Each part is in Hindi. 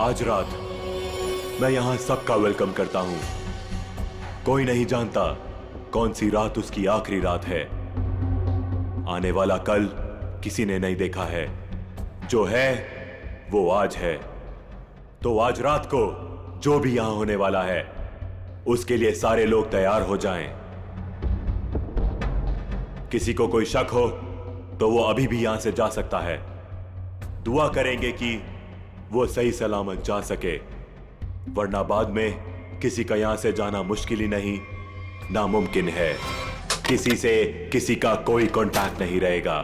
आज रात मैं यहां सबका वेलकम करता हूं। कोई नहीं जानता कौन सी रात उसकी आखिरी रात है। आने वाला कल किसी ने नहीं देखा है। जो है वो आज है। तो आज रात को जो भी यहां होने वाला है उसके लिए सारे लोग तैयार हो जाएं। किसी को कोई शक हो तो वो अभी भी यहां से जा सकता है। दुआ करेंगे कि वो सही सलामत जा सके, वरना बाद में किसी का यहां से जाना मुश्किल ही नहीं, नामुमकिन है। किसी से किसी का कोई कांटेक्ट नहीं रहेगा।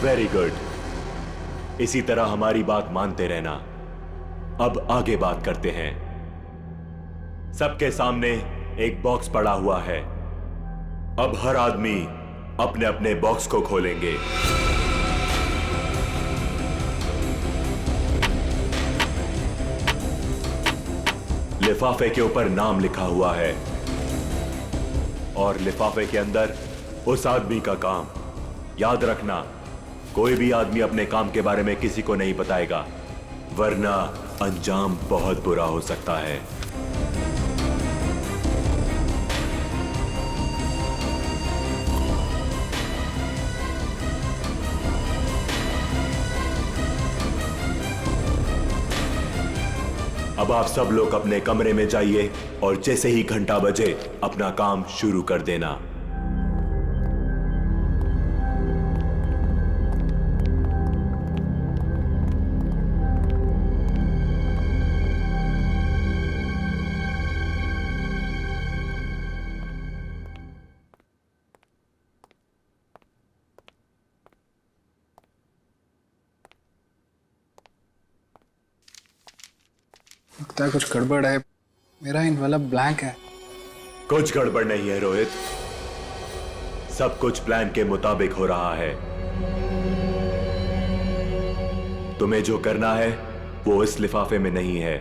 Very good. इसी तरह हमारी बात मानते रहना। अब आगे बात करते हैं। सबके सामने एक बॉक्स पड़ा हुआ है। अब हर आदमी अपने अपने बॉक्स को खोलेंगे। लिफाफे के ऊपर नाम लिखा हुआ है और लिफाफे के अंदर उस आदमी का काम। याद रखना, कोई भी आदमी अपने काम के बारे में किसी को नहीं बताएगा, वरना अंजाम बहुत बुरा हो सकता है। अब आप सब लोग अपने कमरे में जाइए और जैसे ही घंटा बजे अपना काम शुरू कर देना। लगता है कुछ गड़बड़ है। मेरा इनवलप ब्लैंक है। कुछ गड़बड़ नहीं है रोहित, सब कुछ प्लान के मुताबिक हो रहा है। तुम्हें जो करना है वो इस लिफाफे में नहीं है।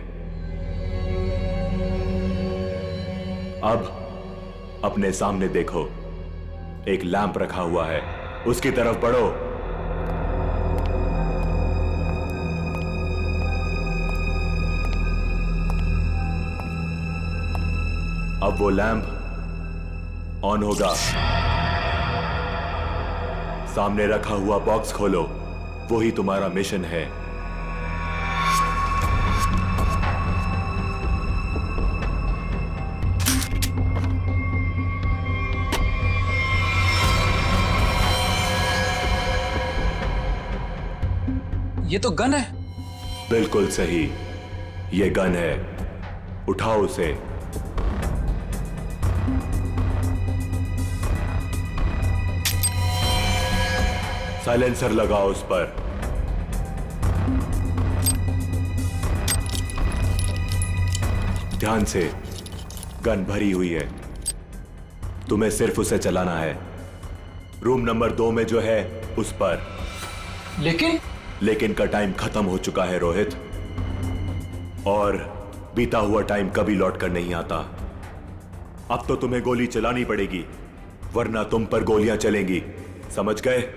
अब अपने सामने देखो, एक लैंप रखा हुआ है, उसकी तरफ बढ़ो। अब वो लैंप ऑन होगा। सामने रखा हुआ बॉक्स खोलो, वही तुम्हारा मिशन है। ये तो गन है। बिल्कुल सही, ये गन है। उठाओ उसे। साइलेंसर लगाओ उस पर। ध्यान से, गन भरी हुई है, तुम्हें सिर्फ उसे चलाना है। रूम नंबर 2 में जो है उस पर। लेकिन का टाइम खत्म हो चुका है रोहित, और बीता हुआ टाइम कभी लौट कर नहीं आता। अब तो तुम्हें गोली चलानी पड़ेगी, वरना तुम पर गोलियां चलेंगी। समझ गए?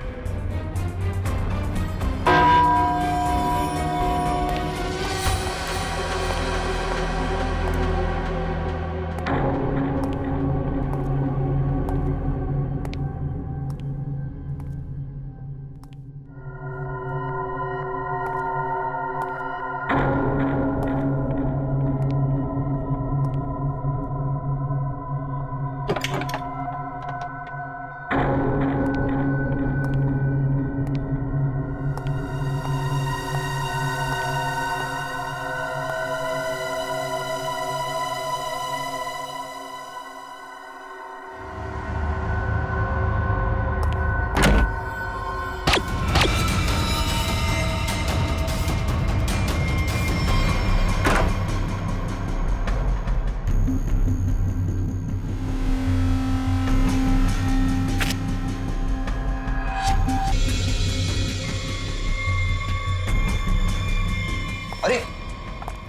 अरे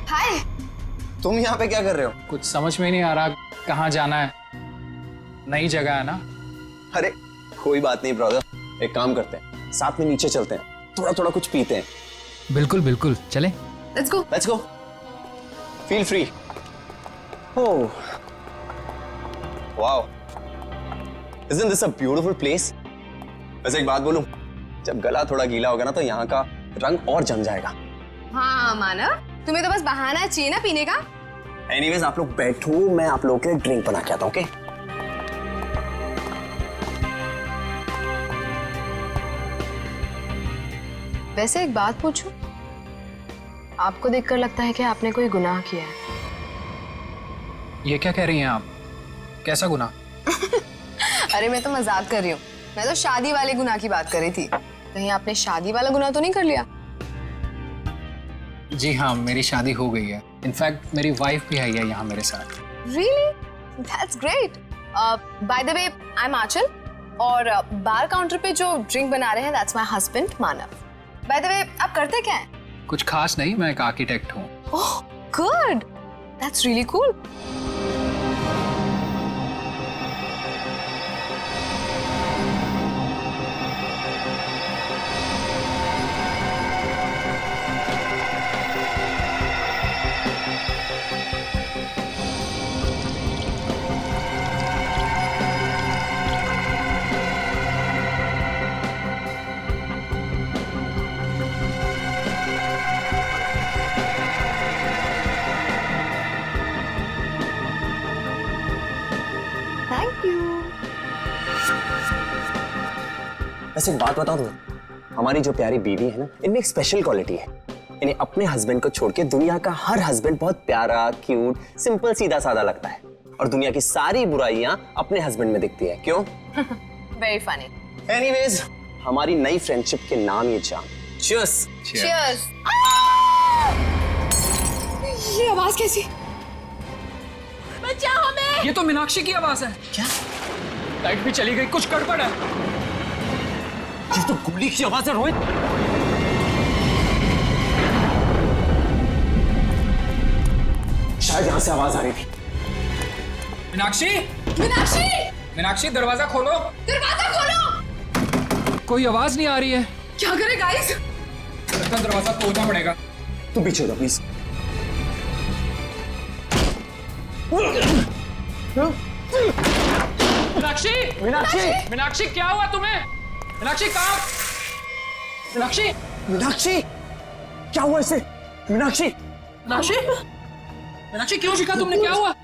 हाय। तुम यहाँ पे क्या कर रहे हो? कुछ समझ में नहीं आ रहा कहाँ जाना है, नई जगह है ना। अरे कोई बात नहीं ब्रदर, एक काम करते हैं, साथ में नीचे चलते हैं, थोड़ा थोड़ा कुछ पीते हैं। बिल्कुल बिल्कुल, चले। Let's go. Feel free. Oh wow, isn't this a beautiful place? वैसे एक बात बोलूं, जब गला थोड़ा गीला होगा ना तो यहाँ का रंग और जम जाएगा। हाँ मानव, तुम्हें तो बस बहाना चाहिए ना पीने का। एनीवेज आप लोग बैठो, मैं आप लोगों के लिए ड्रिंक बना के आता हूँ, ओके? वैसे एक बात पूछूं, आपको देखकर लगता है कि आपने कोई गुनाह किया है। ये क्या कह रही हैं आप? कैसा गुनाह? अरे मैं तो मजाक कर रही हूँ, मैं तो शादी वाले गुनाह की बात कर रही थी। कहीं आपने शादी वाला गुनाह तो नहीं कर लिया? जी हाँ, मेरी शादी हो गई है। इनफैक्ट मेरी वाइफ भी आई है यहाँ मेरे साथ। Really? That's great. By the way, I'm आंचल और बार काउंटर पे जो ड्रिंक बना रहे हैं that's my husband Manav. By the way, आप करते क्या हैं? कुछ खास नहीं, मैं एक आर्किटेक्ट हूँ। Oh, good. That's really cool. Thank you. वैसे एक बात बताऊं तुम्हें, हमारी जो प्यारी बीवी है ना, इनमें एक स्पेशल क्वालिटी है। इन्हें अपने हस्बैंड को छोड़ के दुनिया का हर हस्बैंड बहुत प्यारा, क्यूट, सिंपल, सीधा साधा लगता है और दुनिया की सारी बुराइयां अपने हस्बैंड में दिखती है। क्यों? Very funny. एनीवेज, हमारी नई फ्रेंडशिप के नाम ये जान। Cheers. Cheers. ये आवाज कैसी? बचाओ हमें! ये तो मीनाक्षी की आवाज है। क्या? लाइट भी चली गई, कुछ गड़बड़ है। ये तो गोली की आवाज है रोहित। शायद यहाँ से आवाज आ रही थी। मीनाक्षी, मीनाक्षी! मीनाक्षी दरवाजा खोलो। दरवाजा खोलो! कोई आवाज नहीं आ रही है। क्या करें गाइस? लगता है दरवाजा तोड़ना पड़ेगा। तुम पीछे हो प्लीज। मीनाक्षी, मीनाक्षी, मीनाक्षी क्या हुआ तुम्हें? मीनाक्षी कहाँ? मीनाक्षी, मीनाक्षी, क्या हुआ इसे? मीनाक्षी, मीनाक्षी, मीनाक्षी क्यों शिका तुमने? क्या हुआ?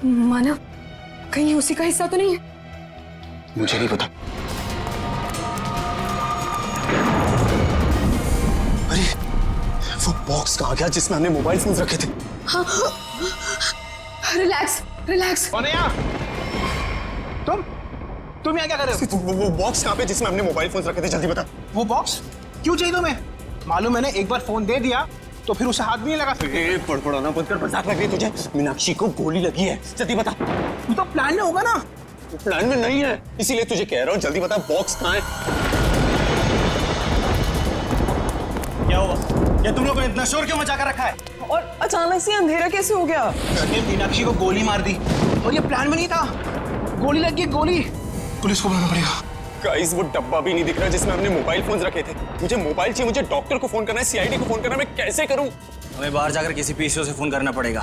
मानव, कहीं उसी का हिस्सा तो नहीं है? मुझे नहीं पता। अरे वो बॉक्स कहाँ गया जिसमें हमने मोबाइल फोन रखे थे? हाँ, रिलैक्स, रिलैक्स। कौन है यहाँ? तुम यहाँ क्या कर रहे हो? वो बॉक्स कहाँ पे जिसमें हमने मोबाइल फोन रखे थे? जल्दी बता। वो बॉक्स क्यों चाहिए तुम्हें? मालूम मैंने एक बार फोन दे दिया तो फिर उसे हाथ भी नहीं लगा सकते। पड़पड़ाना बंद कर, मजाक लग रही है तुझे? मीनाक्षी को गोली लगी है, जल्दी बता। तू तो प्लान में होगा ना? प्लान में नहीं है, इसीलिए तुझे कह रहा हूँ, जल्दी बता बॉक्स कहाँ है? क्या हुआ? ये तुम लोगों ने इतना शोर क्यों मचा कर रखा है? और अचानक से अंधेरा कैसे हो गया? मैंने मीनाक्षी को गोली मार दी और ये प्लान में नहीं था। गोली लगी, गोली। पुलिस को बुलाना पड़ेगा। गाइस वो डब्बा भी नहीं दिख रहा जिसमें हमने मोबाइल फोन रखे थे। मुझे मोबाइल चाहिए, मुझे डॉक्टर को फोन करना है, सीआईडी को फोन करना है, मैं कैसे करूं? हमें बाहर जाकर किसी पीसीओ से फोन करना पड़ेगा।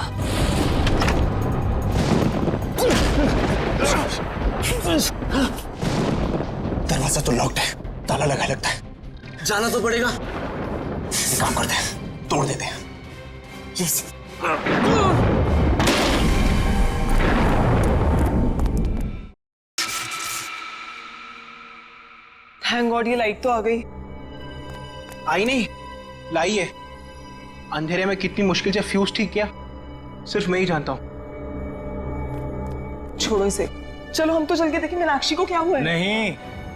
दरवाजा तो लॉक्ड है, ताला लगा लगता है। जाना तो पड़ेगा। एक काम करते हैं, तोड़ देते हैं। यस। थैंक गॉड ये लाइट तो आ गई। आई नहीं, लाई है। अंधेरे में कितनी मुश्किल से फ्यूज ठीक किया, सिर्फ मैं ही जानता हूँ। छोड़ो इसे, चलो हम तो चल के देखें मीनाक्षी को क्या हुआ है। नहीं,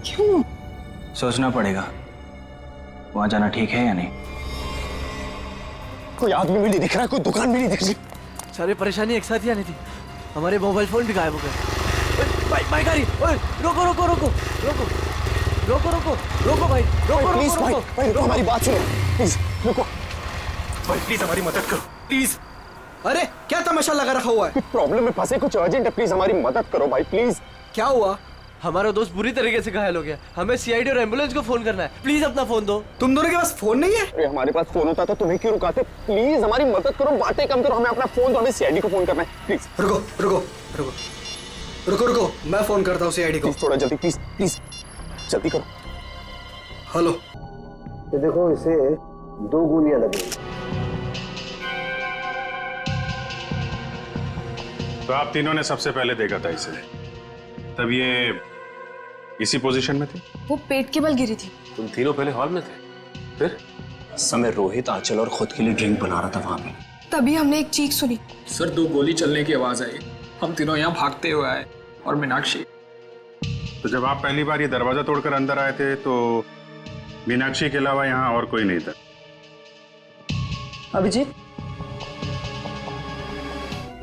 क्यों? सोचना पड़ेगा वहां जाना ठीक है या नहीं। कोई आदमी भी नहीं दिख रहा, कोई दुकान भी नहीं दिख रही। सारी परेशानी एक साथ ही आनी थी। हमारे मोबाइल फोन भी गायब हो गए। बाइक आ रही। ओए रोको रोको रोको रोको रोको रोको रोको भाई, रोको प्लीज रोको भाई, रोको। भाई रुको, हमारी बात सुनो प्लीज, रुको। भाई प्लीज हमारी मदद करो प्लीज। अरे क्या तमाशा लगा रखा हुआ है? प्रॉब्लम में फंसे, कुछ अर्जेंट है, प्लीज हमारी मदद करो भाई प्लीज। क्या हुआ? हमारा दोस्त बुरी तरीके से घायल हो गया, हमें सीआईडी और एम्बुलेंस को फोन करना है, प्लीज अपना फोन दो। तुम दोनों के पास फोन नहीं है? अरे हमारे पास फोन होता तो तुम्हें क्यों रुकाते? प्लीज हमारी मदद करो, बातें कम करो, हमें अपना फोन दो, हमें सीआईडी को फोन करना है प्लीज। रुको रुको रुको रुको रुको, मैं फोन करता हूँ सीआईडी को। प्लीज थोड़ा जल्दी, प्लीज प्लीज जल्दी करो। हेलो। ये देखो, इसे 2 गोलियां लगी। तो आप तीनों ने सबसे पहले देखा था इसे, तब ये इसी पोजीशन में थी? वो पेट के बल गिरी थी। तुम तीनों पहले हॉल में थे, फिर? समय रोहित, आंचल और खुद के लिए ड्रिंक बना रहा था वहां पे। तभी हमने एक चीख सुनी। सर 2 गोली चलने की आवाज आई, हम तीनों यहाँ भागते हुए आए और मीनाक्षी। तो जब आप पहली बार ये दरवाजा तोड़कर अंदर आए थे तो मीनाक्षी के अलावा यहाँ और कोई नहीं था? अभिजीत,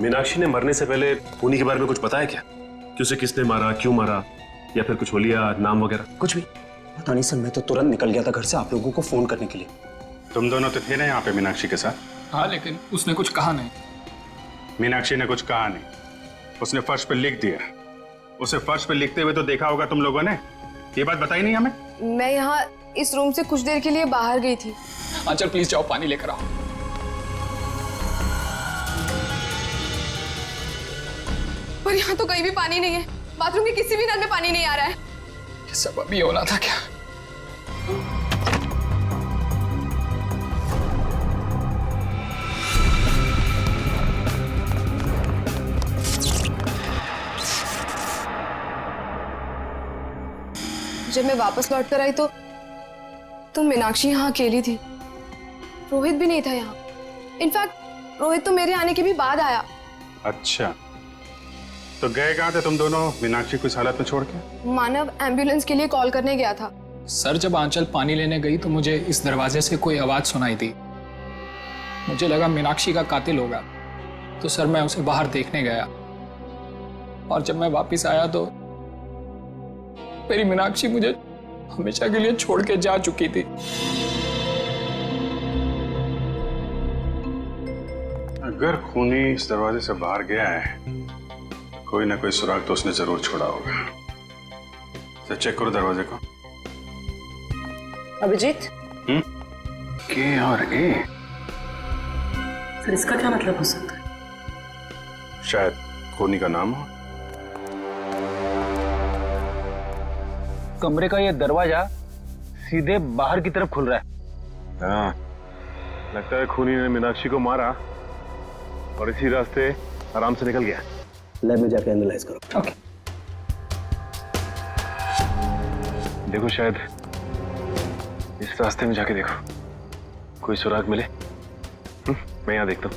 मीनाक्षी ने मरने से पहले खूनी के बारे में कुछ बताया क्या? कि उसे किसने मारा, क्यों मारा, या फिर कुछ होलिया नाम वगैरह? कुछ भी पता नहीं सर, मैं तो तुरंत निकल गया था घर से आप लोगों को फोन करने के लिए। तुम दोनों तो थे ना यहाँ पे मीनाक्षी के साथ? हाँ, लेकिन उसने कुछ कहा नहीं। मीनाक्षी ने कुछ कहा नहीं, उसने फर्श पे लिख दिया। उसे फर्श पे लिखते हुए तो देखा होगा तुम लोगों ने, ये बात बताई नहीं हमें? मैं यहाँ इस रूम से कुछ देर के लिए बाहर गई थी। आंचल प्लीज जाओ, पानी लेकर आओ। पर यहाँ तो कहीं भी पानी नहीं है, बाथरूम के किसी भी नल में पानी नहीं आ रहा है। ये सब अभी होना था क्या? जब मैं वापस लौट कर आई तो मीनाक्षी यहाँ अकेली थी। रोहित भी नहीं था यहाँ। इनफैक्ट रोहित तो मेरे आने के भी बाद आया। अच्छा, तो गए कहाँ थे तुम दोनों मीनाक्षी को इस हालत में छोड़ के? मानव एम्बुलेंस के लिए कॉल करने गया था। सर जब आंचल पानी लेने गई तो मुझे इस दरवाजे से कोई आवाज सुनाई दी। मुझे लगा मीनाक्षी का कातिल होगा, तो सर मैं उसे बाहर देखने गया। और जब मैं वापस आया तो मेरी मीनाक्षी मुझे हमेशा के लिए छोड़ के जा चुकी थी। अगर खूनी इस दरवाजे से बाहर गया है, कोई ना कोई सुराग तो उसने जरूर छोड़ा होगा। तो चेक करो दरवाजे को। अभिजीत, के और ए? सर इसका क्या मतलब हो सकता है? शायद खूनी का नाम हो। कमरे का ये दरवाजा सीधे बाहर की तरफ खुल रहा है। हाँ, लगता है खूनी ने मीनाक्षी को मारा और इसी रास्ते आराम से निकल गया। लैब में जाके एनालाइज करो। ओके। देखो, शायद इस रास्ते में जाके देखो, कोई सुराग मिले। मैं यहाँ देखता हूँ।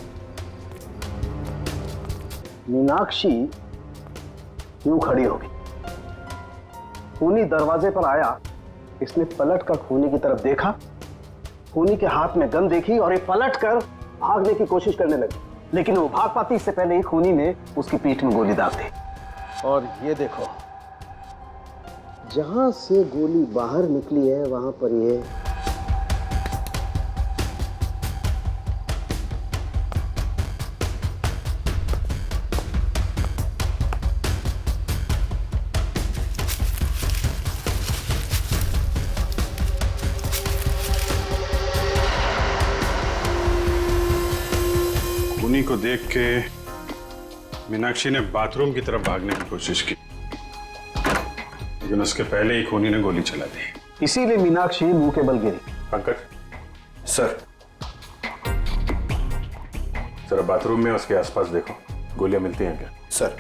मीनाक्षी क्यों खड़ी होगी? खूनी दरवाजे पर आया, इसने पलट कर खूनी की तरफ देखा, खूनी के हाथ में गन देखी और ये पलट कर भागने की कोशिश करने लगी, लेकिन वो भाग पाती इससे पहले ही खूनी ने उसकी पीठ में गोली दाग दी। और ये देखो, जहां से गोली बाहर निकली है वहां पर ये खूनी को देख के मीनाक्षी ने बाथरूम की तरफ भागने की कोशिश की, लेकिन उसके पहले ही खूनी ने गोली चला दी। इसीलिए मीनाक्षी मुंह के बल गिरी। पंकज सर, जरा बाथरूम में उसके आसपास देखो, गोलियां मिलती हैं क्या? सर,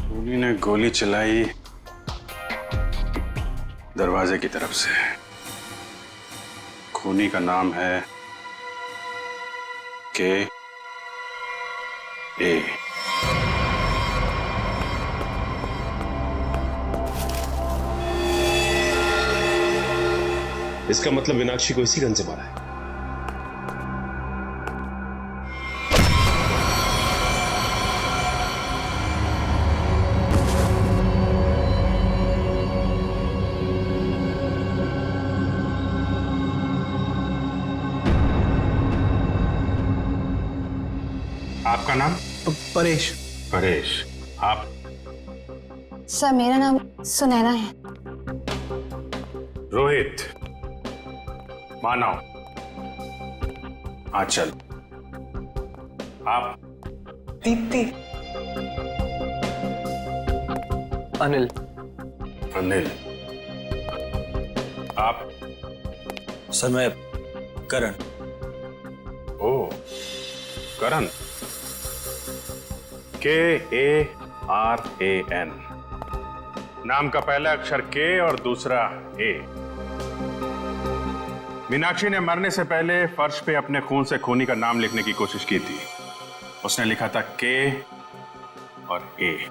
खूनी ने गोली चलाई दरवाजे की तरफ से। खूनी का नाम है के ए। इसका मतलब मीनाक्षी को इसी गन से मारा है। आपका नाम? परेश। परेश। आप? सर मेरा नाम सुनैना है। रोहित, मानव, आंचल। आप? दीप्ति। अनिल। अनिल। आप? सर मैं करण। ओ, करण। KARAN। नाम का पहला अक्षर के और दूसरा ए। मीनाक्षी ने मरने से पहले फर्श पे अपने खून से खूनी का नाम लिखने की कोशिश की थी। उसने लिखा था के और ए।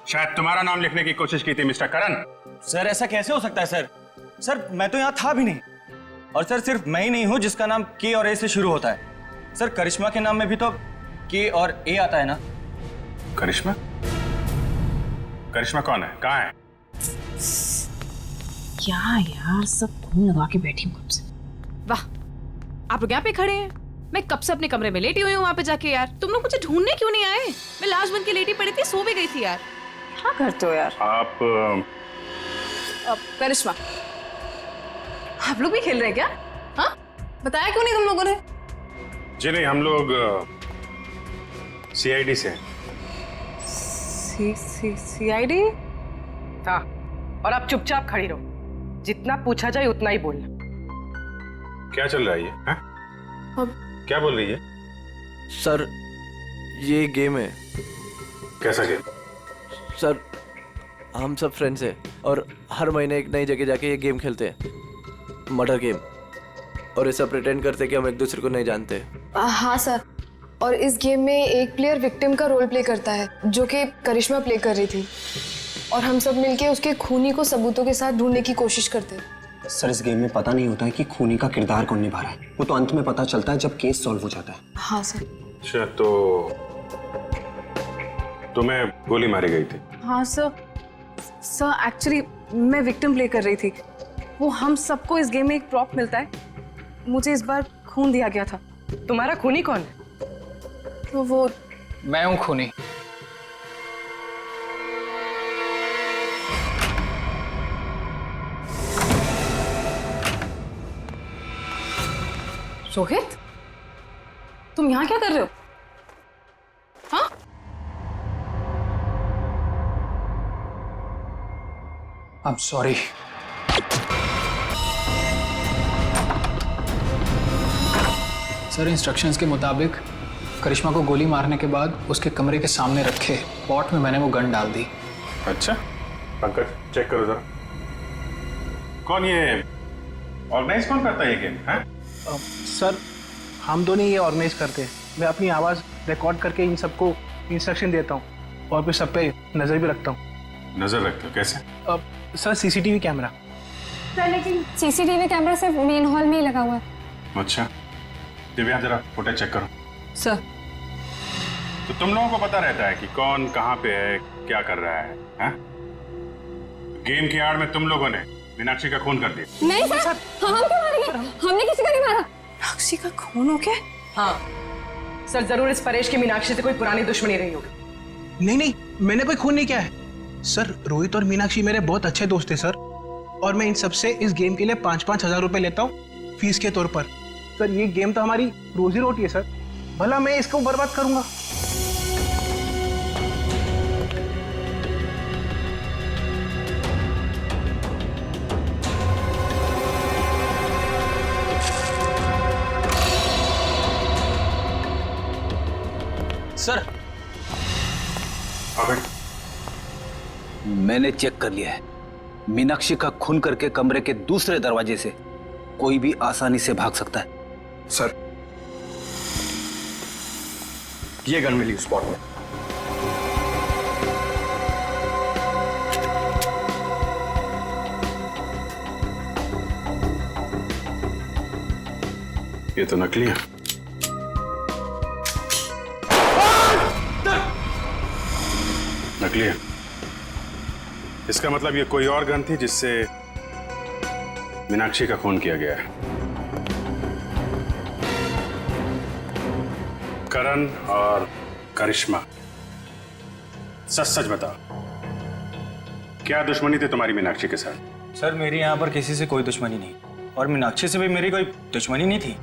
शायद तुम्हारा नाम लिखने की कोशिश की थी मिस्टर करण। सर ऐसा कैसे हो सकता है सर? सर मैं तो यहाँ था भी नहीं। और सर सिर्फ मैं ही नहीं हूँ जिसका नाम के और ए से शुरू होता है। सर करिश्मा के नाम में भी तो के और ए आता है ना? करिश्मा? करिश्मा कौन है? कहाँ है? क्या यार, सब खून लगा के बैठी हूँ कब से। वाह, आप लोग यहाँ पे खड़े हैं। मैं कब से अपने कमरे में लेटी हुई हूँ वहाँ पे जाके। यार तुम लोग मुझे ढूंढने क्यों नहीं आए? मैं लाश बन के लेटी पड़ी थी, सो भी गई थी यार। क्या करते हो यार? आप करिश्मा, आप लोग भी खेल रहे हैं क्या? हाँ, बताया क्यों नहीं तुम लोगों ने? जी नहीं, हम लोग CID से हैं। CID? हाँ, और आप चुपचाप खड़ी रहो। जितना पूछा जाए उतना ही बोलना। क्या चल रहा है ये? क्या बोल रही है? सर ये गेम है। कैसा गेम? सर हम सब फ्रेंड्स हैं और हर महीने एक नई जगह जाके ये गेम खेलते हैं, मर्डर गेम। और ऐसा प्रिटेंड करते हैं कि हम एक दूसरे को नहीं जानते। हाँ सर, और इस गेम में एक प्लेयर विक्टिम का रोल प्ले करता है जो कि करिश्मा प्ले कर रही थी, और हम सब मिलके उसके खूनी को सबूतों के साथ ढूंढने की कोशिश करते हैं। सर इस गेम में पता नहीं होता है कि खूनी का किरदार कौन निभा रहा है, वो तो अंत में पता चलता है जब केस सॉल्व हो जाता है। हाँ सर। अच्छा, तो तुम्हें गोली मारी गई थी? हाँ सर एक्चुअली मैं विक्टिम प्ले कर रही थी। वो हम सबको इस गेम में एक प्रॉप मिलता है। मुझे इस बार खून दिया गया था। तुम्हारा खूनी कौन है? तो वो मैं हूं खूनी। रोहित, तुम यहाँ क्या कर रहे हो? हाँ? I'm sorry। सर इंस्ट्रक्शंस के मुताबिक करिश्मा को गोली मारने के बाद उसके कमरे के सामने रखे पॉट में मैंने वो गन डाल दी। अच्छा, पंकज चेक करो जरा। कौन ये ऑर्गेनाइज कौन करता है ये गेम? है सर हम दोनों ये ऑर्गेनाइज करते हैं। मैं अपनी आवाज़ रिकॉर्ड करके इन सबको इंस्ट्रक्शन देता हूँ और फिर सब पे नज़र भी रखता हूँ। नजर रखते हो? कैसे? Sir CCTV camera. सर लेकिन CCTV कैमरा सिर्फ मेन हॉल में ही लगा हुआ है। अच्छा, दिव्या जरा फुटेज चेक करो। सर तो तुम लोगों को पता रहता है कि कौन कहाँ पे है, क्या कर रहा है? हैं? गेम की आड़ में तुम लोगों ने मीनाक्षी का खून कर दिया। नहीं सर, हम क्यों मारेंगे? हमने किसी को नहीं मारा। मीनाक्षी का खून हो गया? हाँ सर, जरूर इस परेश की मीनाक्षी से कोई पुरानी दुश्मनी रही होगी। नहीं, मैंने कोई खून नहीं किया है सर। रोहित और मीनाक्षी मेरे बहुत अच्छे दोस्त हैं सर, और मैं इन सबसे इस गेम के लिए 5-5 हज़ार रुपए लेता हूँ फीस के तौर पर। सर ये गेम तो हमारी रोजी रोटी है सर, भला मैं इसको बर्बाद करूंगा? सर मैंने चेक कर लिया है। मीनाक्षी का खून करके कमरे के दूसरे दरवाजे से कोई भी आसानी से भाग सकता है। सर ये गन मिली स्पॉट में। ये तो नकली है। नकली है, इसका मतलब ये कोई और गन थी जिससे मीनाक्षी का खून किया गया है। करण और करिश्मा, सच सच बताओ, क्या दुश्मनी थी तुम्हारी मीनाक्षी के साथ? सर मेरी यहाँ पर किसी से कोई दुश्मनी नहीं, और मीनाक्षी से भी मेरी कोई दुश्मनी नहीं थी।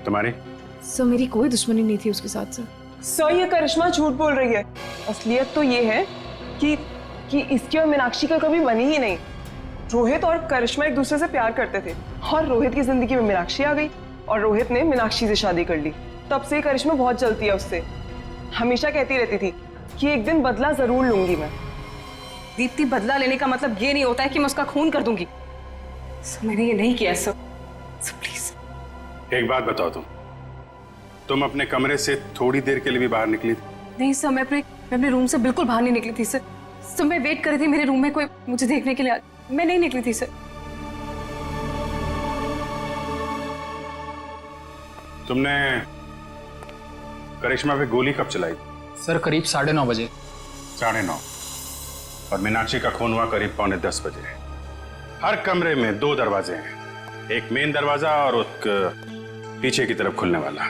तुम्हारी? सर मेरी कोई दुश्मनी नहीं थी उसके साथ सर। सर ये करिश्मा झूठ बोल रही है। असलियत तो ये है कि इसकी और मीनाक्षी का कभी बनी ही नहीं। रोहित और करिश्मा एक दूसरे से प्यार करते थे और रोहित की जिंदगी में मीनाक्षी आ गई और रोहित ने मीनाक्षी से शादी कर ली। तब से करिश्मा बहुत जलती है उससे, हमेशा कहती रहती थी कि एक दिन बदला जरूर लूंगी मैं। दीप्ति, बदला लेने का मतलब ये नहीं होता है कि मैं उसका खून कर दूंगी। सर मैंने ये नहीं किया सर, प्लीज। एक बात बताओ, तुम अपने कमरे से थोड़ी देर के लिए भी बाहर निकली थी? नहीं सर, मैं अपने रूम से बिल्कुल बाहर नहीं निकली थी सर। सर मैं वेट कर रही थी मेरे रूम में कोई मुझे देखने के लिए, मैं नहीं निकली थी सर। तुमने करिश्मा पे गोली कब चलाई? सर करीब 9:30 बजे। 9:30। और मीनाक्षी का खून हुआ करीब 9:45 बजे। हर कमरे में 2 दरवाजे हैं, एक मेन दरवाजा और एक पीछे की तरफ खुलने वाला।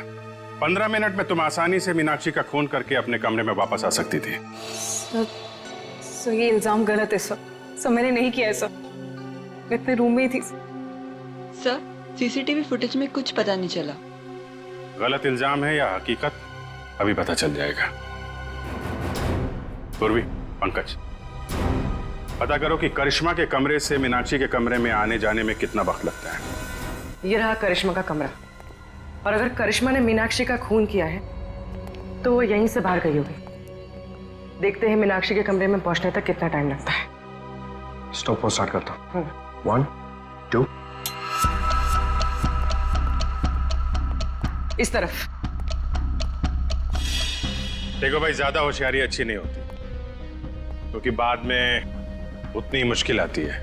15 मिनट में तुम आसानी से मीनाक्षी का खून करके अपने कमरे में वापस आ सकती थी। सर ये इल्जाम गलत है सर। सर मैंने नहीं किया है सर, मैं अपने रूम में ही थी। सर सीसीटीवी फुटेज में कुछ पता नहीं चला। गलत इल्जाम है या हकीकत, अभी पता चल जाएगा। पूर्वी, पंकज, पता करो कि करिश्मा के कमरे से मीनाक्षी के कमरे में आने जाने में कितना वक्त लगता है। ये रहा करिश्मा का कमरा, और अगर करिश्मा ने मीनाक्षी का खून किया है तो वो यहीं से बाहर गई होगी। देखते हैं मीनाक्षी के कमरे में पहुंचने तक कितना टाइम लगता है। स्टॉप वो स्टार्ट करता हूँ। 1 2 इस तरफ। देखो भाई, ज्यादा होशियारी अच्छी नहीं होती, क्योंकि बाद में उतनी मुश्किल आती है।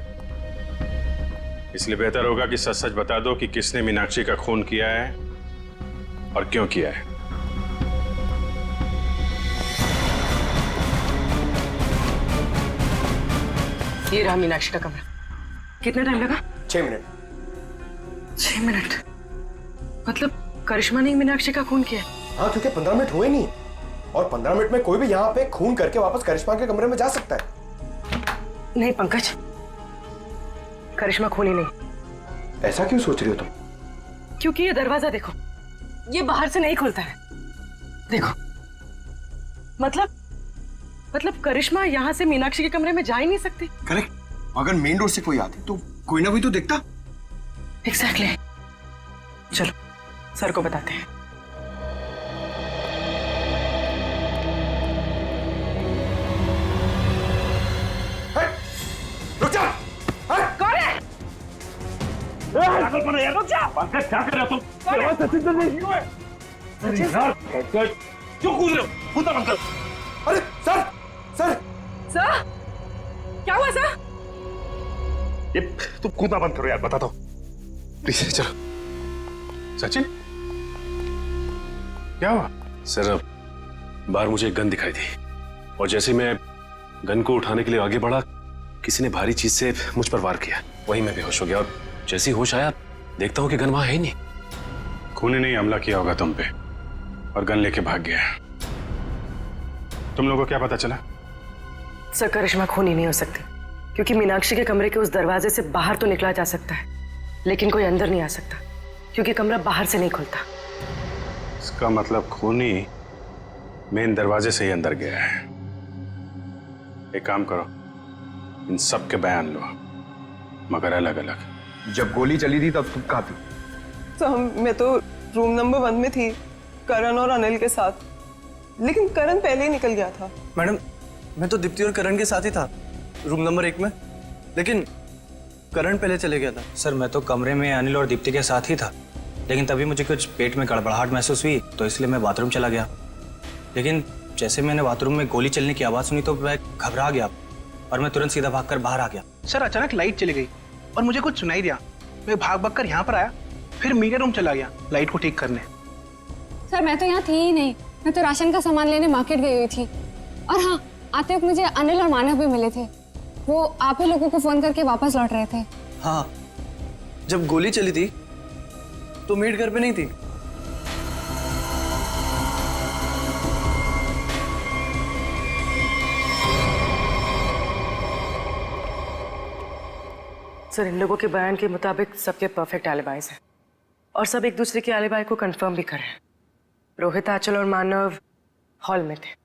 इसलिए बेहतर होगा कि सच सच बता दो कि किसने मीनाक्षी का खून किया है और क्यों किया है। ये रहा मीनाक्षी का कमरा। कितना टाइम लगा? 6 मिनट। 6 मिनट? मतलब करिश्मा ने मीनाक्षी का खून किया? हाँ, क्योंकि 15 मिनट हुए नहीं, और 15 मिनट में कोई भी यहाँ पे खून करके वापस करिश्मा के कमरे में जा सकता है। नहीं पंकज, करिश्मा खूनी नहीं। ऐसा क्यों सोच रही हो तुम? क्योंकि ये दरवाजा देखो, ये बाहर से नहीं खुलता है। देखो, मतलब करिश्मा यहाँ से मीनाक्षी के कमरे में जा ही नहीं सकती। करेक्ट। अगर मेन डोर से कोई आती तो कोई ना कोई तो देखता। एग्जैक्टली। चलो सर को बताते हैं। रुक जा। कौन है? रुक जा। पंकज क्या कर रहे हो तुम? सचिन नहीं क्यों है? अरे यार क्यों कूद रहे हो? कूदा बंद करो। अरे सर, सर क्या हुआ सर? ये तुम कूदना बंद करो यार, बताता हूँ प्लीज। चलो। सचिन क्या हुआ? सर बाहर मुझे एक गन दिखाई दी, और जैसे मैं गन को उठाने के लिए आगे बढ़ा, किसी ने भारी चीज से मुझ पर वार किया। वहीं मैं बेहोश हो गया, और जैसे ही होश आया देखता हूं कि गन वहां है ही नहीं। खूनी ने हमला किया होगा तुम पे और गन लेके भाग गया। तुम लोगों को क्या पता चला? सर करिश्मा खूनी नहीं हो सकती, क्योंकि मीनाक्षी के कमरे के उस दरवाजे से बाहर तो निकला जा सकता है, लेकिन कोई अंदर नहीं आ सकता, क्योंकि कमरा बाहर से नहीं खुलता। इसका मतलब खूनी मेन दरवाजे से ही अंदर गया है। एक काम करो, इन सब के बयान लो, मगर अलग अलग। जब गोली चली थी तब तुम कहाँ थी? तो मैं तो रूम नंबर 1 में थी, करण और अनिल के साथ, लेकिन करण पहले ही निकल गया था। मैडम मैं तो दीप्ति और करण के साथ ही था रूम नंबर 1 में, लेकिन करण पहले चले गया था। सर मैं तो कमरे में अनिल और दीप्ति के साथ ही था, लेकिन तभी मुझे कुछ पेट में गड़बड़ाहट महसूस हुई, तो इसलिए मैं बाथरूम चला गया। लेकिन जैसे मैंने बाथरूम में गोली चलने की आवाज़ सुनी तो मैं घबरा गया और मैं तुरंत सीधा भागकर बाहर आ गया। सर अचानक लाइट चली गई और मुझे कुछ सुनाई दिया। मैं भाग कर यहाँ पर आया, फिर मीडिया रूम चला गया लाइट को ठीक करने। सर मैं तो यहाँ थी ही नहीं, मैं तो राशन का सामान लेने मार्केट गई हुई थी। और हाँ, आते वक्त मुझे अनिल और मानव भी मिले थे, वो आप ही लोगों को फोन करके वापस लौट रहे थे। हाँ, जब गोली चली थी तो मीट घर पे नहीं थी। सर इन लोगों के बयान के मुताबिक सबके परफेक्ट एलिबाइज हैं और सब एक दूसरे के एलिबाई को कंफर्म भी करें। रोहित, आंचल और मानव हॉल में थे,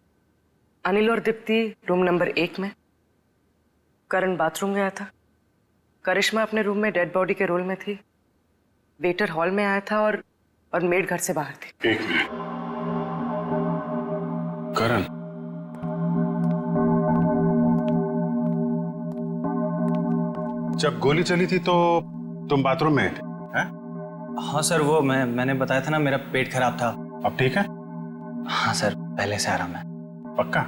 अनिल और दीप्ति रूम नंबर 1 में, करण बाथरूम गया था, करिश्मा अपने रूम में डेड बॉडी के रोल में थी, वेटर हॉल में आया था और मेड घर से बाहर थी। एक मिनट, करण, जब गोली चली थी तो तुम बाथरूम में थे? हैं? हाँ सर, वो मैंने बताया था ना, मेरा पेट खराब था। अब ठीक है? हाँ सर, पहले से आराम है। पक्का?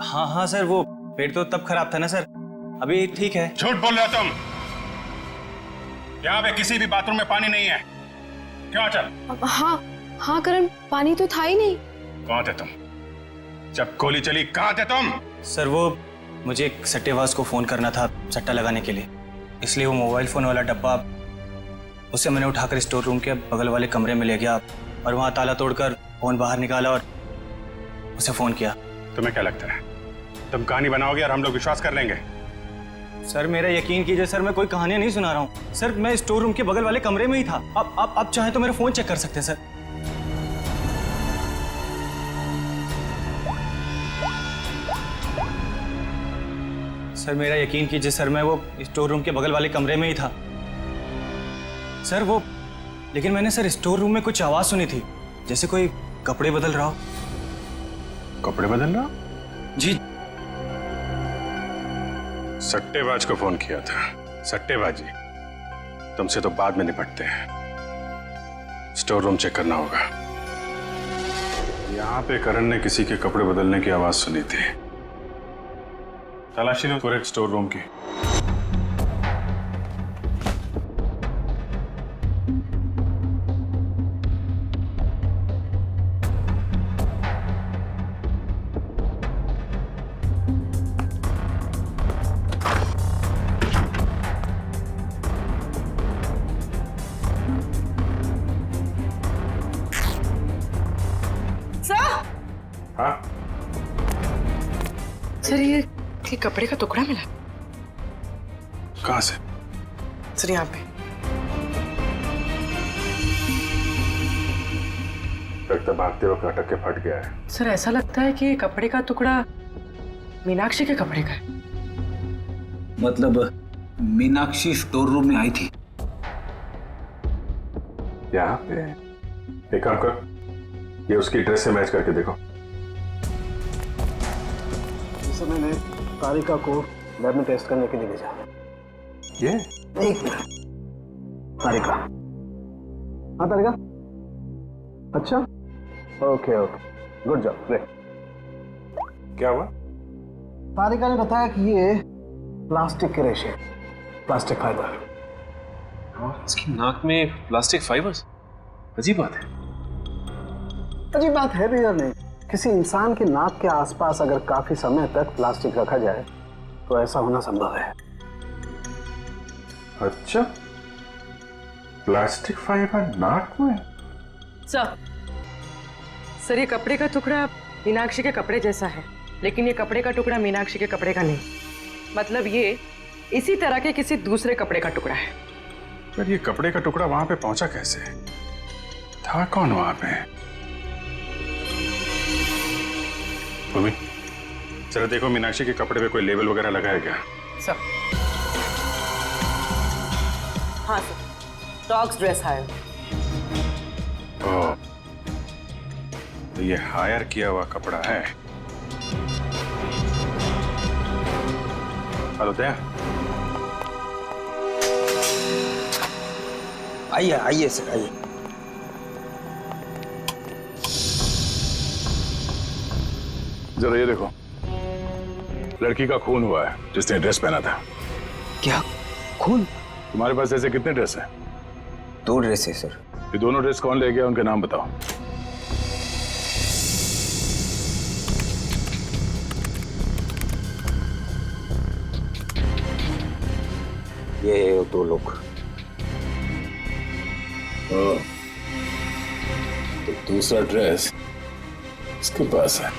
हाँ सर, वो पेट तो तब खराब था ना सर, अभी ठीक है। झूठ बोल रहे हो तुम। यहाँ पे किसी भी बाथरूम में पानी नहीं है। क्यों आंचल? हाँ करण, पानी तो था ही नहीं। कहाँ थे तुम जब गोली चली? कहाँ थे तुम? सर वो मुझे एक सट्टेबाज को फोन करना था सट्टा लगाने के लिए, इसलिए वो मोबाइल फोन वाला डब्बा उसे मैंने उठाकर स्टोर रूम के बगल वाले कमरे में ले गया और वहाँ ताला तोड़कर फोन बाहर निकाला और उसे फोन किया। तुम्हें क्या लगता है तुम कहानी बनाओगे और हम लोग विश्वास कर लेंगे? सर मेरा यकीन कीजिए सर, मैं कोई कहानियां नहीं सुना रहा हूँ सर, मैं स्टोर रूम के बगल वाले कमरे में ही था। आप चाहे तो मेरा फोन चेक कर सकते हैं सर। सर मेरा यकीन कीजिए सर, मैं वो स्टोर रूम के बगल वाले कमरे में ही था सर। वो लेकिन मैंने सर स्टोर रूम में कुछ आवाज सुनी थी, जैसे कोई कपड़े बदल रहा हो। कपड़े बदल रहा? जी। सट्टेबाज को फोन किया था। सट्टेबाजी तुमसे तो बाद में निपटते हैं, स्टोर रूम चेक करना होगा। यहाँ पे करण ने किसी के कपड़े बदलने की आवाज सुनी थी। तलाशी लो पूरे स्टोर रूम की। हाँ? सर ये कपड़े का टुकड़ा मिला। कहाँ से? सर यहाँ पे। लगता भागते वक्त अटक के फट गया है। सर ऐसा लगता है कि कपड़े का टुकड़ा मीनाक्षी के कपड़े का है। मतलब मीनाक्षी स्टोर रूम में आई थी यहाँ पे? एक काम कर, ये उसकी ड्रेस से मैच करके देखो। जैसे मैंने तारिका को लैब में टेस्ट करने के लिए भेजा। ये? एक मिनट। तारिका। हाँ तारिका। अच्छा, okay okay, good job, great. क्या हुआ? तारिका ने बताया कि ये प्लास्टिक के रेशे, प्लास्टिक फाइबर। इसकी नाक में प्लास्टिक फाइबर्स? अजीब बात है। अजीब बात है भी या नहीं? किसी इंसान के नाक के आसपास अगर काफी समय तक प्लास्टिक रखा जाए तो ऐसा होना संभव है। अच्छा, प्लास्टिक फाइबर नाक में? सर ये कपड़े का टुकड़ा मीनाक्षी के कपड़े जैसा है, लेकिन ये कपड़े का टुकड़ा मीनाक्षी के कपड़े का नहीं। मतलब ये इसी तरह के किसी दूसरे कपड़े का टुकड़ा है। पर ये कपड़े का टुकड़ा वहां पे पहुंचा कैसे? था कौन वहां पे? भूमि, चलो देखो मीनाक्षी के कपड़े पे कोई लेबल वगैरह लगा है क्या? सर हाँ सर, डॉग्स ड्रेस हायर। ओह, तो ये हायर किया हुआ कपड़ा है। हेलो दया। आइए आइए सर, आइए। जरा ये देखो, लड़की का खून हुआ है जिसने ड्रेस पहना था। क्या खून? तुम्हारे पास ऐसे कितने ड्रेस हैं? 2 ड्रेस है सर। ये दोनों ड्रेस कौन ले गया, उनके नाम बताओ। ये 2 लोग। तो दूसरा ड्रेस इसके पास है।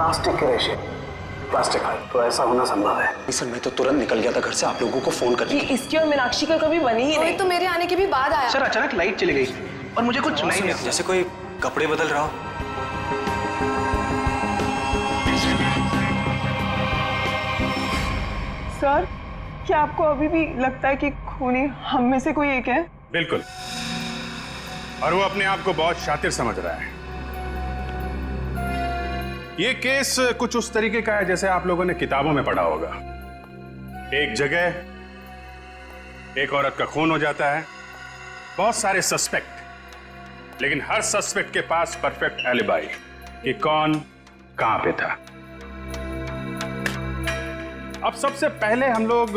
प्लास्टिक के रेशे। प्लास्टिक है तो ऐसा होना संभव है। सर मैं तो तुरंत निकल गया था घर से आप लोगों को फोन करने। इसकी और मीनाक्षी का कभी बनी ही नहीं। तो मेरे आने के भी बाद आया। सर अचानक लाइट चली गई और मुझे कुछ सुनाई नहीं दिया। जैसे कोई कपड़े बदल रहा हो। सर क्या आपको अभी भी लगता है कि खूनी हम में से कोई एक है? बिल्कुल, और वो अपने आप को बहुत शातिर समझ रहा है। ये केस कुछ उस तरीके का है जैसे आप लोगों ने किताबों में पढ़ा होगा। एक जगह एक औरत का खून हो जाता है, बहुत सारे सस्पेक्ट, लेकिन हर सस्पेक्ट के पास परफेक्ट एलिबाई कि कौन कहां पे था। अब सबसे पहले हम लोग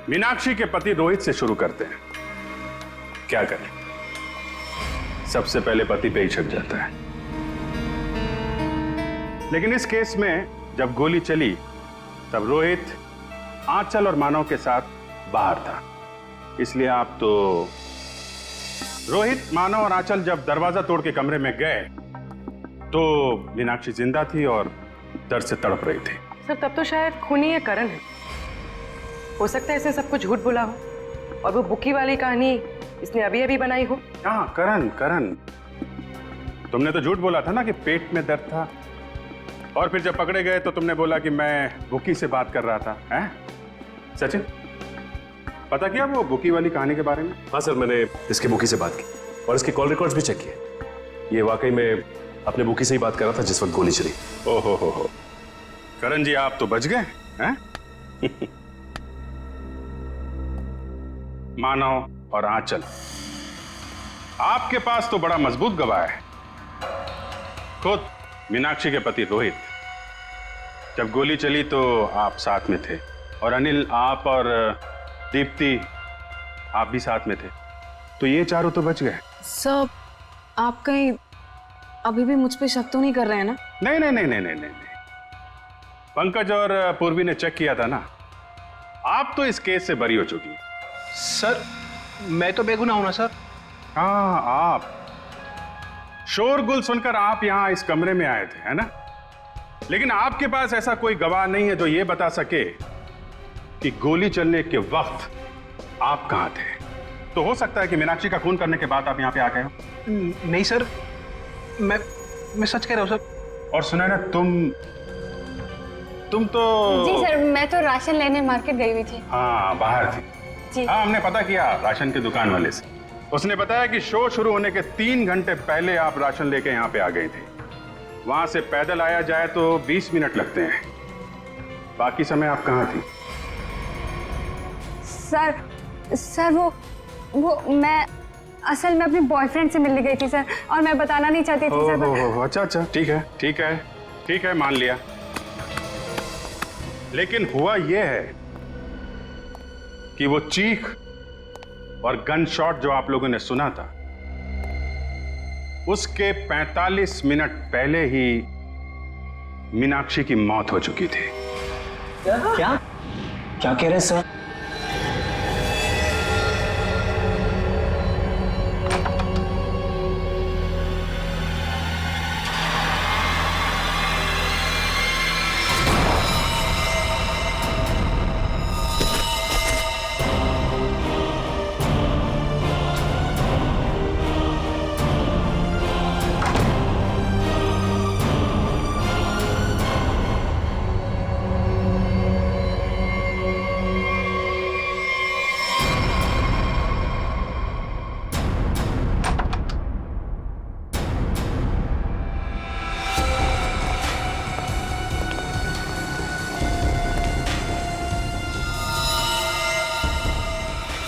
मीनाक्षी के पति रोहित से शुरू करते हैं। क्या करें, सबसे पहले पति पे ही छक जाता है। लेकिन इस केस में जब गोली चली तब रोहित आंचल और मानव के साथ बाहर था, इसलिए आप तो रोहित, मानव और आंचल जब दरवाजा तोड़ के कमरे में गए तो मीनाक्षी जिंदा थी और दर्द से तड़प रही थी। सर तब तो शायद खूनी ये करण है। हो सकता है इसने सबको झूठ बोला हो और वो बुकी वाली कहानी इसने अभी अभी बनाई हो। हाँ, करण, तुमने तो झूठ बोला था ना कि पेट में दर्द था, और फिर जब पकड़े गए तो तुमने बोला कि मैं बुकी से बात कर रहा था। हैं? सचिन, पता किया वो बुकी वाली कहानी के बारे में? हाँ सर, मैंने इसके बुकी से बात की और इसके कॉल रिकॉर्ड्स भी चेक किए। ये वाकई में अपने बुकी से ही बात कर रहा था जिस वक्त गोली चली। ओहो हो, करण जी आप तो बच गए हैं। मानव और आंचल, आपके पास तो बड़ा मजबूत गवाह है। खुद मीनाक्षी के पति रोहित, जब गोली चली तो आप साथ में थे, और अनिल, आप और दीप्ति आप भी साथ में थे, तो ये चारों तो बच गए। सर आप कहीं अभी भी मुझ पे शक तो नहीं कर रहे हैं ना? नहीं। पंकज और पूर्वी ने चेक किया था ना, आप तो इस केस से बरी हो चुकी। सर मैं तो बेगुनाह हूं ना सर। हाँ, आप शोरगुल सुनकर आप यहां इस कमरे में आए थे, है ना? लेकिन आपके पास ऐसा कोई गवाह नहीं है जो ये बता सके कि गोली चलने के वक्त आप कहां थे। तो हो सकता है कि मीनाक्षी का खून करने के बाद आप यहां पे आ गए हो। नहीं सर, मैं सच कह रहा हूं सर। और सुना ना, तुम तो जी सर, मैं तो राशन लेने मार्केट गई हुई थी। हाँ, बाहर थी जी। हाँ, हमने पता किया राशन की दुकान वाले से। उसने बताया कि शो शुरू होने के 3 घंटे पहले आप राशन लेके यहाँ पे आ गई थी। वहां से पैदल आया जाए तो 20 मिनट लगते हैं। बाकी समय आप कहाँ थी? सर वो मैं असल में अपने बॉयफ्रेंड से मिलने गई थी सर, और मैं बताना नहीं चाहती थी सर। अच्छा, ठीक है, मान लिया। लेकिन हुआ यह है कि वो चीख और गन शॉट जो आप लोगों ने सुना था, उसके 45 मिनट पहले ही मीनाक्षी की मौत हो चुकी थी। क्या कह रहे हैं सर?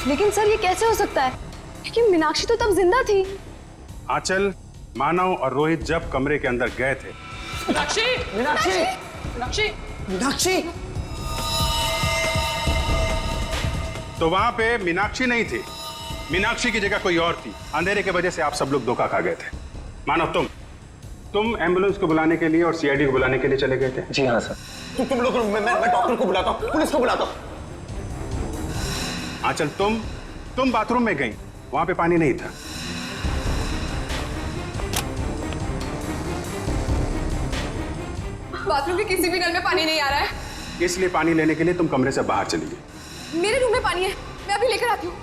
लेकिन सर ये कैसे हो सकता है, क्योंकि मीनाक्षी तो तब जिंदा थी। आंचल, मानव और रोहित जब कमरे के अंदर गए थे, मीनाक्षी तो वहां पे मीनाक्षी नहीं थी। मीनाक्षी की जगह कोई और थी। अंधेरे की वजह से आप सब लोग धोखा खा गए थे। मानव, तुम एम्बुलेंस को बुलाने के लिए और सीआईडी को बुलाने के लिए चले गए थे। जी हाँ सर। तुम लोग, मैं डॉक्टर को बुलाता हूँ, पुलिस को बुलाता हूँ। आंचल, तुम बाथरूम में गई, वहां पे पानी नहीं था। बाथरूम के किसी भी नल में पानी नहीं आ रहा है। इसलिए पानी लेने के लिए तुम कमरे से बाहर चली गई। मेरे रूम में पानी है, मैं अभी लेकर आती हूँ।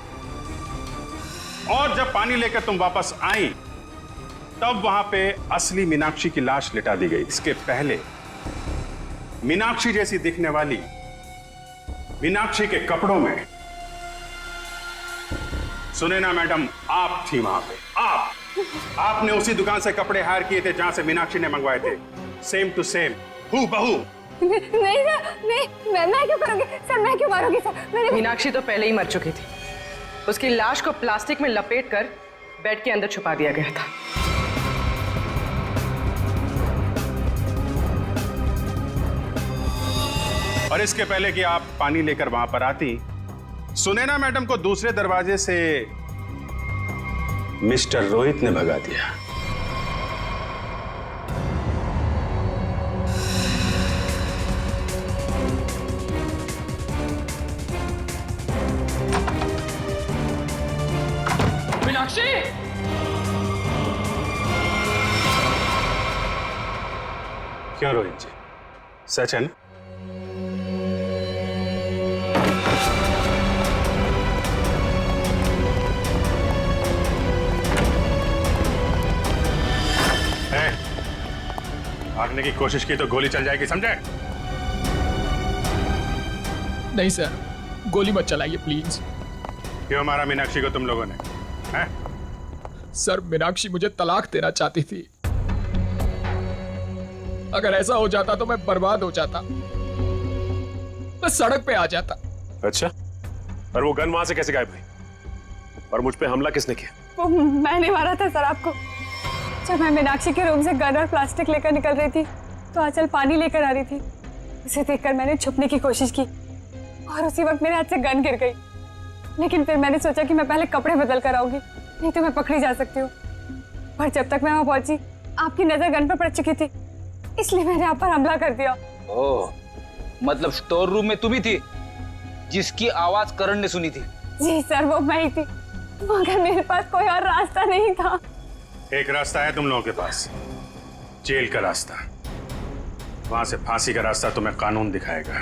और जब पानी लेकर तुम वापस आई तब वहां पे असली मीनाक्षी की लाश लिटा दी गई। इसके पहले मीनाक्षी जैसी दिखने वाली मीनाक्षी के कपड़ों में सुनैना मैडम आप थी वहां पे। आपने उसी दुकान से कपड़े हायर किए थे जहां से मीनाक्षी ने मंगवाए थे। सेम टू सेम, हूबहू। नहीं सर, नहीं, मैं क्यों करूंगी सर, मैं क्यों मारूंगी सर? मीनाक्षी तो पहले ही मर चुकी थी। उसकी लाश को प्लास्टिक में लपेटकर बेड के अंदर छुपा दिया गया था। और इसके पहले कि आप पानी लेकर वहां पर आती, सुनैना मैडम को दूसरे दरवाजे से मिस्टर रोहित ने भगा दिया। मीनाक्षी! क्यों रोहित जी, सच है ना? भागने की कोशिश की तो गोली चल जाएगी, समझे? नहीं सर, गोली मत चलाइए प्लीज। क्यों मारा मीनाक्षी को तुम लोगों ने? हैं? सर, मीनाक्षी मुझे तलाक देना चाहती थी। अगर ऐसा हो जाता तो मैं बर्बाद हो जाता, मैं सड़क पे आ जाता। अच्छा, और वो गन वहां से कैसे गायब हुई? और मुझ पे हमला किसने किया? वो मैंने मारा था सर आपको। जब मैं मीनाक्षी के रूम से गन और प्लास्टिक लेकर निकल रही थी तो आंचल पानी लेकर आ रही थी। उसे देखकर मैंने छुपने की कोशिश की और उसी वक्त मेरे हाथ से गन गिर गई। लेकिन फिर मैंने सोचा कि मैं पहले कपड़े बदल कर आऊंगी, नहीं तो मैं पकड़ी जा सकती हूँ। पर जब तक मैं वहां पहुंची आपकी नजर गन पर पड़ चुकी थी, इसलिए मैंने आप पर हमला कर दिया। ओह, मतलब स्टोर रूम में तुम ही थी जिसकी आवाज करण ने सुनी थी? जी सर, वो मैं ही थी, मगर मेरे पास कोई और रास्ता नहीं था। एक रास्ता है तुम लोगों के पास, जेल का रास्ता। वहां से फांसी का रास्ता तुम्हें कानून दिखाएगा।